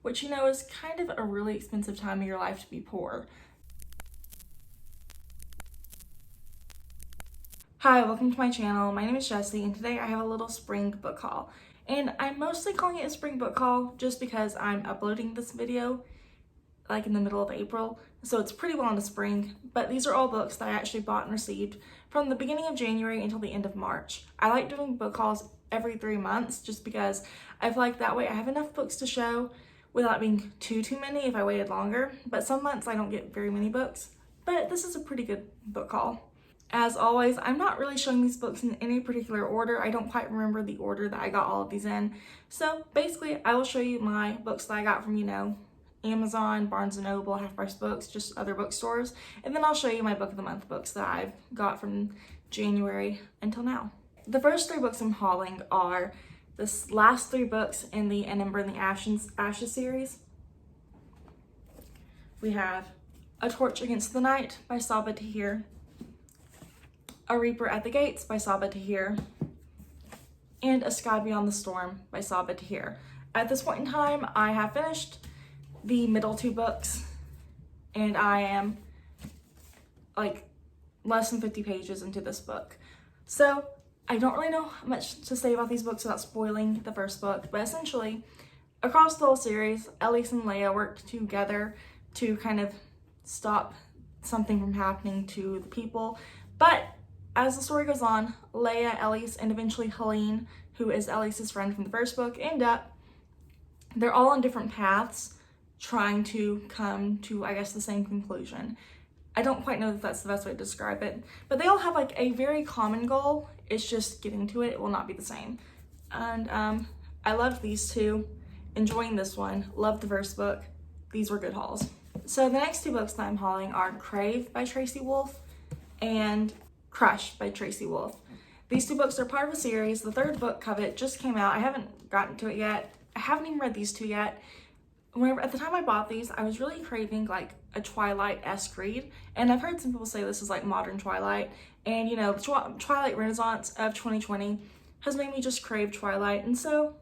which, you know, is kind of a really expensive time of your life to be poor. Hi, welcome to my channel. My name is Jessie, and today I have a little spring book haul. And I'm mostly calling it a spring book haul just because I'm uploading this video like in the middle of April, so it's pretty well into spring, but these are all books that I actually bought and received from the beginning of January until the end of March. I like doing book hauls every 3 months just because I feel like that way I have enough books to show without being too many if I waited longer, but some months I don't get very many books, but this is a pretty good book haul. As always, I'm not really showing these books in any particular order. I don't quite remember the order that I got all of these in. So basically, I will show you my books that I got from, you know, Amazon, Barnes & Noble, Half Price Books, just other bookstores. And then I'll show you my Book of the Month books that I've got from January until now. The first 3 books I'm hauling are the last 3 books in the An Ember in the Ashes series. We have A Torch Against the Night by Sabaa Tahir, A Reaper at the Gates by Sabaa Tahir, and A Sky Beyond the Storm by Sabaa Tahir. At this point in time, I have finished the middle 2 books, and I am like less than 50 pages into this book. So I don't really know much to say about these books without spoiling the first book, but essentially, across the whole series, Elise and Leia worked together to kind of stop something from happening to the people, but as the story goes on, Leia, Elise, and eventually Helene, who is Elise's friend from the first book, they're all on different paths trying to come to, I guess, the same conclusion. I don't quite know if that's the best way to describe it, but they all have like a very common goal. It's just getting to it. It will not be the same. And I loved these 2. Enjoying this one. Loved the first book. These were good hauls. So the next 2 books that I'm hauling are Crave by Tracy Wolff and Crush by Tracy Wolff. These 2 books are part of a series. The 3rd book, Covet, just came out. I haven't gotten to it yet. I haven't even read these 2 yet. At the time I bought these, I was really craving like a Twilight-esque read, and I've heard some people say this is like modern Twilight, and you know, the Twilight Renaissance of 2020 has made me just crave Twilight, and so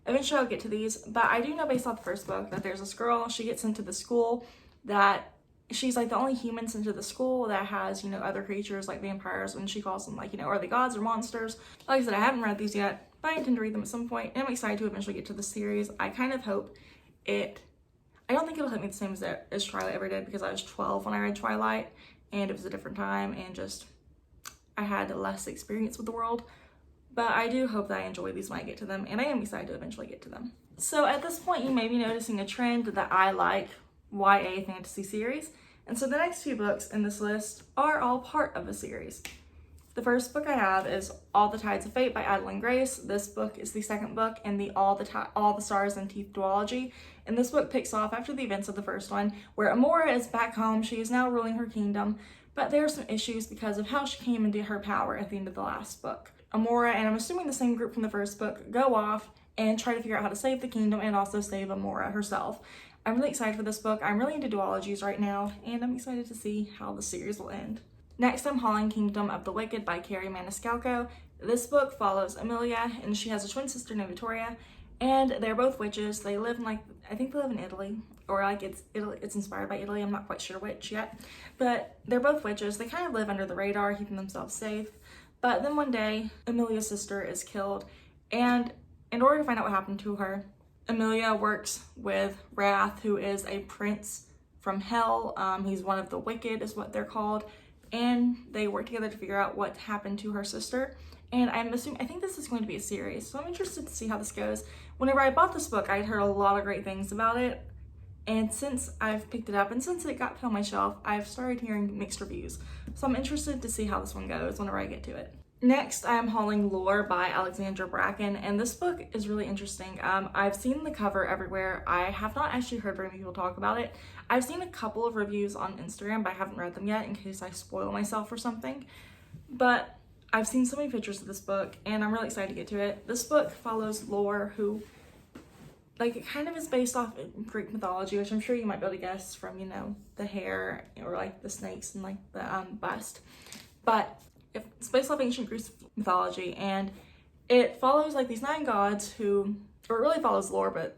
eventually I'll get to these. But I do know based off the first book that there's this girl, she gets into the school that she's like the only human sent to the school that has, you know, other creatures like vampires, and she calls them like, you know, are they gods or monsters? Like I said, I haven't read these yet, but I intend to read them at some point, and I'm excited to eventually get to the series. I kind of hope I don't think it'll hit me the same as Twilight ever did, because I was 12 when I read Twilight, and it was a different time, and just, I had less experience with the world. But I do hope that I enjoy these when I get to them, and I am excited to eventually get to them. So at this point, you may be noticing a trend that I like YA fantasy series, and so the next few books in this list are all part of a series. The first book I have is All the Tides of Fate by Adeline Grace. This book is the 2nd book in the All the Stars and Teeth duology, and this book picks off after the events of the first one, where Amora is back home. She is now ruling her kingdom, but there are some issues because of how she came into her power at the end of the last book. Amora, and I'm assuming the same group from the first book, go off and try to figure out how to save the kingdom and also save Amora herself. I'm really excited for this book. I'm really into duologies right now, and I'm excited to see how the series will end. Next, I'm hauling Kingdom of the Wicked by Carrie Maniscalco. This book follows Amelia, and she has a twin sister named Victoria, and they're both witches. They live in, like, I think they live in Italy, or like it's inspired by Italy. I'm not quite sure which yet, but they're both witches. They kind of live under the radar, keeping themselves safe. But then one day, Amelia's sister is killed, and in order to find out what happened to her, Amelia works with Wrath, who is a prince from hell. He's one of the wicked, is what they're called. And they work together to figure out what happened to her sister. And I think this is going to be a series, so I'm interested to see how this goes. Whenever I bought this book, I'd heard a lot of great things about it, and since I've picked it up and since it got put on my shelf, I've started hearing mixed reviews. So I'm interested to see how this one goes whenever I get to it. Next, I'm hauling Lore by Alexandra Bracken, and this book is really interesting. I've seen the cover everywhere. I have not actually heard very many people talk about it. I've seen a couple of reviews on Instagram, but I haven't read them yet in case I spoil myself or something. But I've seen so many pictures of this book, and I'm really excited to get to it. This book follows Lore, who, like, it kind of is based off Greek mythology, which I'm sure you might be able to guess from, you know, the hair or like the snakes and like the bust. But it's based off ancient Greek mythology, and it follows like these 9 gods who, or it really follows Lore, but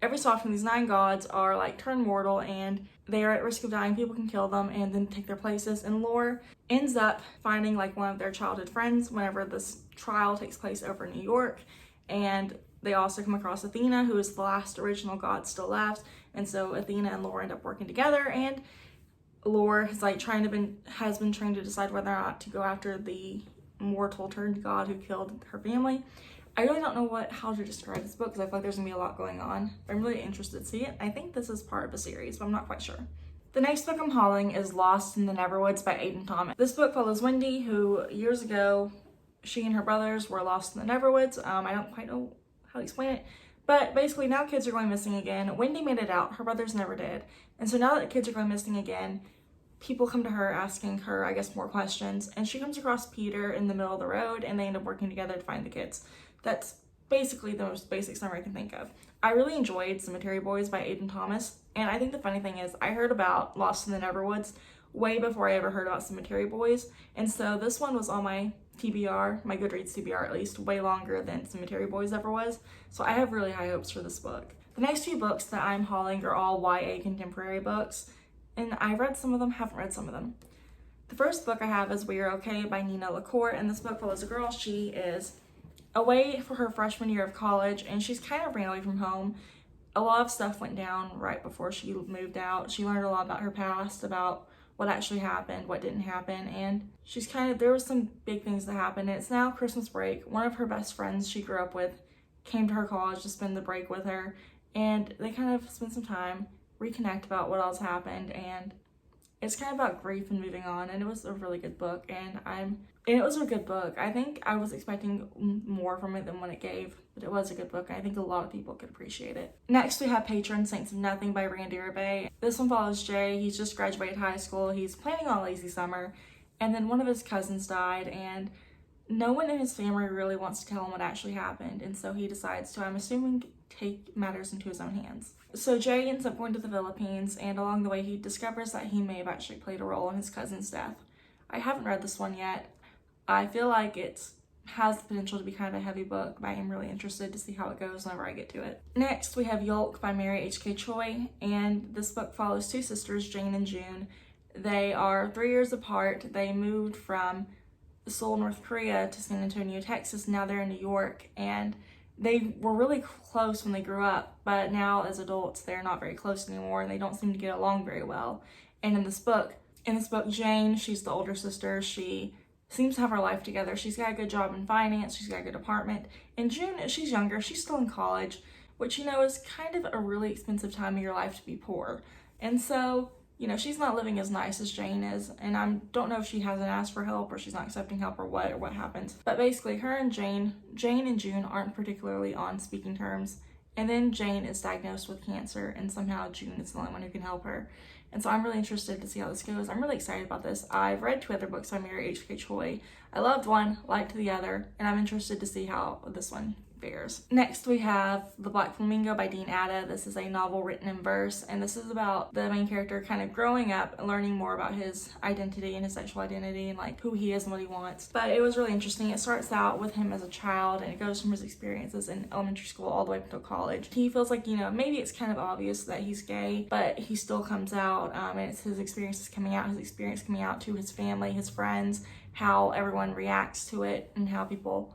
every so often these 9 gods are like turned mortal and they are at risk of dying. People can kill them and then take their places, and Lore ends up finding like one of their childhood friends whenever this trial takes place over in New York. And they also come across Athena, who is the last original god still left, and so Athena and Lore end up working together, and Lore has like has been trying to decide whether or not to go after the mortal turned god who killed her family. I really don't know how to describe this book because I feel like there's gonna be a lot going on. I'm really interested to see it. I think this is part of a series, but I'm not quite sure. The next book I'm hauling is Lost in the Neverwoods by Aiden Thomas. This book follows Wendy, who years ago, she and her brothers were lost in the Neverwoods. I don't quite know how to explain it, but basically now kids are going missing again. Wendy made it out, her brothers never did. And so now that kids are going missing again, people come to her asking her, I guess, more questions, and she comes across Peter in the middle of the road and they end up working together to find the kids. That's basically the most basic summary I can think of. I really enjoyed Cemetery Boys by Aiden Thomas, and I think the funny thing is I heard about Lost in the Neverwoods way before I ever heard about Cemetery Boys, and so this one was on my TBR, my Goodreads TBR at least, way longer than Cemetery Boys ever was, so I have really high hopes for this book. The next few books that I'm hauling are all YA contemporary books, and I've read some of them, haven't read some of them. The first book I have is We Are Okay by Nina LaCour, and this book follows a girl. She is away for her freshman year of college, and she's kind of ran away from home. A lot of stuff went down right before she moved out. She learned a lot about her past, about what actually happened, what didn't happen, and there was some big things that happened, and it's now Christmas break. One of her best friends she grew up with came to her college to spend the break with her, and they kind of spent some time, reconnect about what else happened, and it's kind of about grief and moving on, and it was a really good book, and it was a good book. I think I was expecting more from it than what it gave, but it was a good book. I think a lot of people could appreciate it. Next, we have Patron Saints of Nothing by Randy Rebay. This one follows Jay. He's just graduated high school. He's planning on a lazy summer, and then one of his cousins died, and no one in his family really wants to tell him what actually happened, and so he decides to, I'm assuming, take matters into his own hands. So Jay ends up going to the Philippines, and along the way he discovers that he may have actually played a role in his cousin's death. I haven't read this one yet. I feel like it has the potential to be kind of a heavy book, but I am really interested to see how it goes whenever I get to it. Next, we have Yolk by Mary H.K. Choi, and this book follows 2 sisters, Jane and June. They are 3 years apart. They moved from Seoul, North Korea to San Antonio, Texas. Now they're in New York, and they were really close when they grew up, but now as adults, they're not very close anymore, and they don't seem to get along very well. And in this book, Jane, she's the older sister. She seems to have her life together. She's got a good job in finance. She's got a good apartment. And June, she's younger. She's still in college, which, is kind of a really expensive time of your life to be poor. And so, she's not living as nice as Jane is. And I don't know if she hasn't asked for help or she's not accepting help or what happens. But basically, her and Jane and June aren't particularly on speaking terms. And then Jane is diagnosed with cancer, and somehow June is the only one who can help her. And so I'm really interested to see how this goes. I'm really excited about this. I've read 2 other books by Mary H.K. Choi. I loved one, liked the other, and I'm interested to see how this one fares. Next, we have The Black Flamingo by Dean Atta. This is a novel written in verse, and this is about the main character kind of growing up and learning more about his identity and his sexual identity and like who he is and what he wants. But it was really interesting. It starts out with him as a child, and it goes from his experiences in elementary school all the way up to college. He feels like, maybe it's kind of obvious that he's gay, but he still comes out, and it's his experience coming out to his family, his friends, how everyone reacts to it, and how people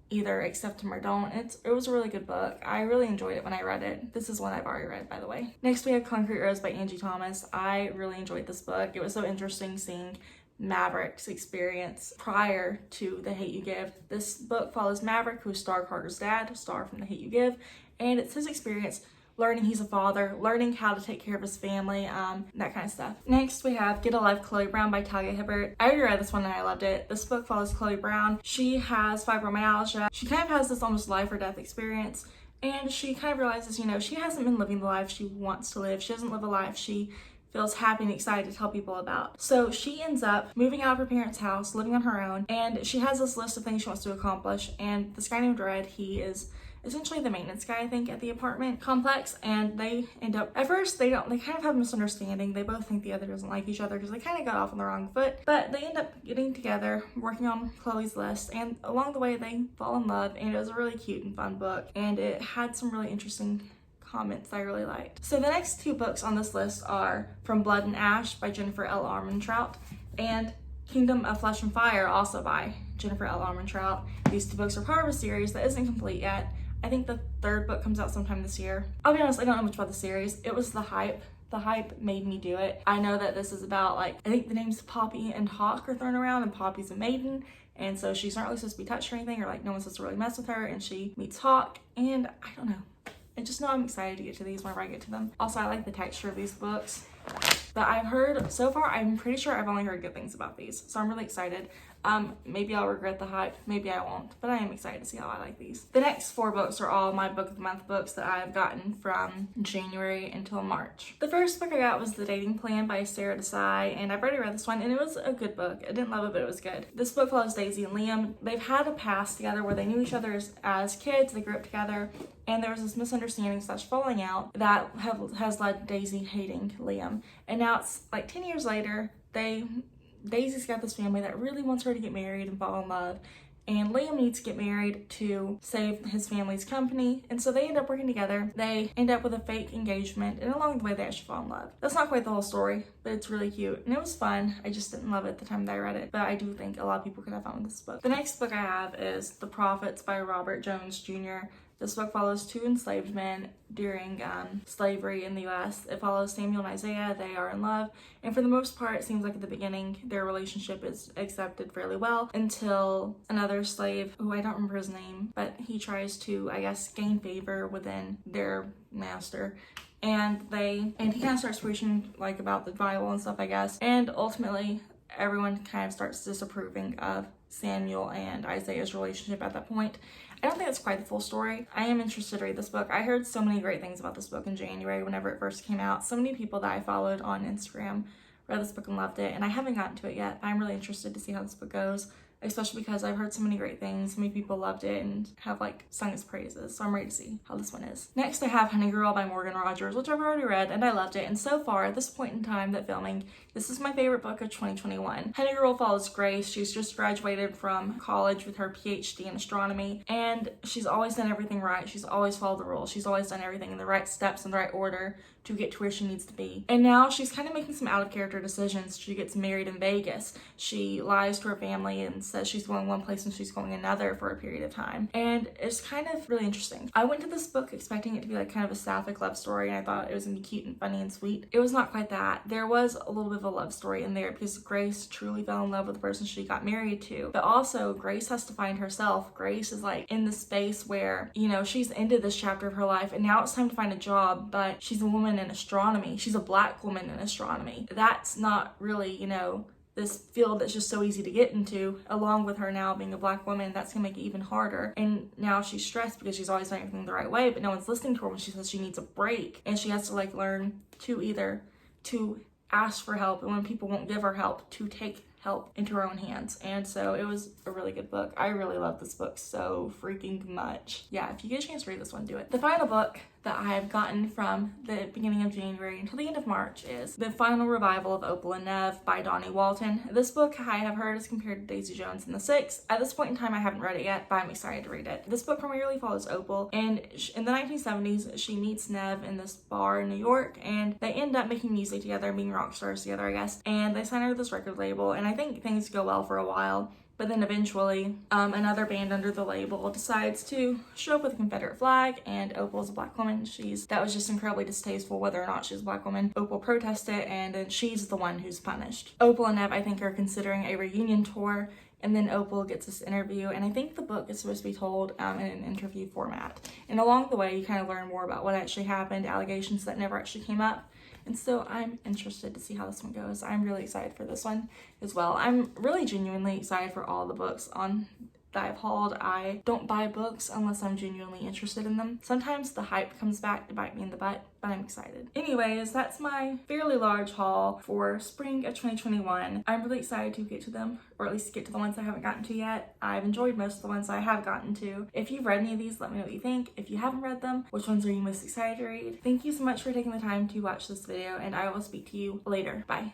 either accept him or don't. It was a really good book. I really enjoyed it when I read it. This is one I've already read, by the way. Next, we have Concrete Rose by Angie Thomas. I really enjoyed this book. It was so interesting seeing Maverick's experience prior to The Hate U Give. This book follows Maverick, who's Star Carter's dad, Star from The Hate U Give, and it's his experience learning he's a father, learning how to take care of his family, that kind of stuff. Next, we have Get a Life, Chloe Brown by Talia Hibbert. I already read this one and I loved it. This book follows Chloe Brown. She has fibromyalgia. She kind of has this almost life or death experience, and she kind of realizes, she hasn't been living the life she wants to live. She doesn't live a life she feels happy and excited to tell people about. So she ends up moving out of her parents' house, living on her own, and she has this list of things she wants to accomplish, and this guy named Red, he is essentially the maintenance guy, I think, at the apartment complex, and they end up, at first, they kind of have a misunderstanding. They both think the other doesn't like each other because they kind of got off on the wrong foot, but they end up getting together, working on Chloe's list, and along the way, they fall in love, and it was a really cute and fun book, and it had some really interesting comments I really liked. So the next 2 books on this list are From Blood and Ash by Jennifer L. Armentrout and Kingdom of Flesh and Fire, also by Jennifer L. Armentrout. These 2 books are part of a series that isn't complete yet. I think the 3rd book comes out sometime this year. I'll be honest, I don't know much about the series. It was the hype. The hype made me do it. I know that this is about, like, I think the names Poppy and Hawk are thrown around, and Poppy's a maiden, and so she's not really supposed to be touched or anything, or like no one's supposed to really mess with her, and she meets Hawk, and I don't know. I just know I'm excited to get to these whenever I get to them. Also, I like the texture of these books. But I've heard, so far, I'm pretty sure I've only heard good things about these, so I'm really excited. Maybe I'll regret the hype, maybe I won't, but I am excited to see how I like these. The next 4 books are all my book of the month books that I've gotten from January until March. The first book I got was The Dating Plan by Sarah Desai, and I've already read this one, and it was a good book. I didn't love it, but it was good. This book follows Daisy and Liam. They've had a past together where they knew each other as kids, they grew up together, and there was this misunderstanding / falling out that has led Daisy hating Liam. And now it's like 10 years later, Daisy's got this family that really wants her to get married and fall in love, and Liam needs to get married to save his family's company, and so they end up working together. They end up with a fake engagement, and along the way they actually fall in love. That's not quite the whole story, but it's really cute, and it was fun. I just didn't love it the time that I read it, but I do think a lot of people could have fun with this book. The next book I have is The Prophets by Robert Jones Jr. This book follows 2 enslaved men during slavery in the U.S. It follows Samuel and Isaiah. They are in love, and for the most part, it seems like at the beginning, their relationship is accepted fairly well until another slave, who I don't remember his name, but he tries to, I guess, gain favor within their master. And he kind of starts preaching like about the Bible and stuff, I guess, and ultimately everyone kind of starts disapproving of Samuel and Isaiah's relationship at that point. I don't think that's quite the full story. I am interested to read this book. I heard so many great things about this book in January whenever it first came out. So many people that I followed on Instagram read this book and loved it, and I haven't gotten to it yet. I'm really interested to see how this book goes, especially because I've heard so many great things. So many people loved it and have like sung its praises, so I'm ready to see how this one is. Next I have Honey Girl by Morgan Rogers, which I've already read and I loved it, and so far at this point in time that filming, this is my favorite book of 2021. Honey Girl follows Grace. She's just graduated from college with her PhD in astronomy, and she's always done everything right. She's always followed the rules. She's always done everything in the right steps, in the right order to get to where she needs to be. And now she's kind of making some out of character decisions. She gets married in Vegas. She lies to her family and says she's going one place and she's going another for a period of time. And it's kind of really interesting. I went to this book expecting it to be like kind of a sapphic love story, and I thought it was gonna be cute and funny and sweet. It was not quite that. There was a little bit of a love story in there because Grace truly fell in love with the person she got married to. But also Grace has to find herself. Grace is like in the space where, you know, she's ended this chapter of her life and now it's time to find a job, but she's a woman in astronomy. She's a Black woman in astronomy. That's not really, you know, this field that's just so easy to get into. Along with her now being a Black woman, that's gonna make it even harder. And now she's stressed because she's always done everything the right way, but no one's listening to her when she says she needs a break. And she has to like learn to either to ask for help, and when people won't give her help, to take help into her own hands. And so it was a really good book. I really love this book so freaking much. Yeah, if you get a chance to read this one, do it. The final book that I have gotten from the beginning of January until the end of March is The Final Revival of Opal and Nev by Donnie Walton. This book I have heard is compared to Daisy Jones and the Six. At this point in time, I haven't read it yet, but I'm excited to read it. This book primarily follows Opal, and in the 1970s, she meets Nev in this bar in New York, and they end up making music together, being rock stars together, I guess, and they sign her to this record label, and I think things go well for a while. But then eventually, another band under the label decides to show up with a Confederate flag, and Opal is a Black woman. That was just incredibly distasteful whether or not she's a Black woman. Opal protested, and then she's the one who's punished. Opal and Nev, I think, are considering a reunion tour, and then Opal gets this interview, and I think the book is supposed to be told in an interview format. And along the way, you kind of learn more about what actually happened, allegations that never actually came up. And so I'm interested to see how this one goes. I'm really excited for this one as well. I'm really genuinely excited for all the books that I've hauled. I don't buy books unless I'm genuinely interested in them. Sometimes the hype comes back to bite me in the butt, but I'm excited. Anyways, that's my fairly large haul for spring of 2021. I'm really excited to get to them, or at least get to the ones I haven't gotten to yet. I've enjoyed most of the ones I have gotten to. If you've read any of these, let me know what you think. If you haven't read them, which ones are you most excited to read? Thank you so much for taking the time to watch this video, and I will speak to you later. Bye.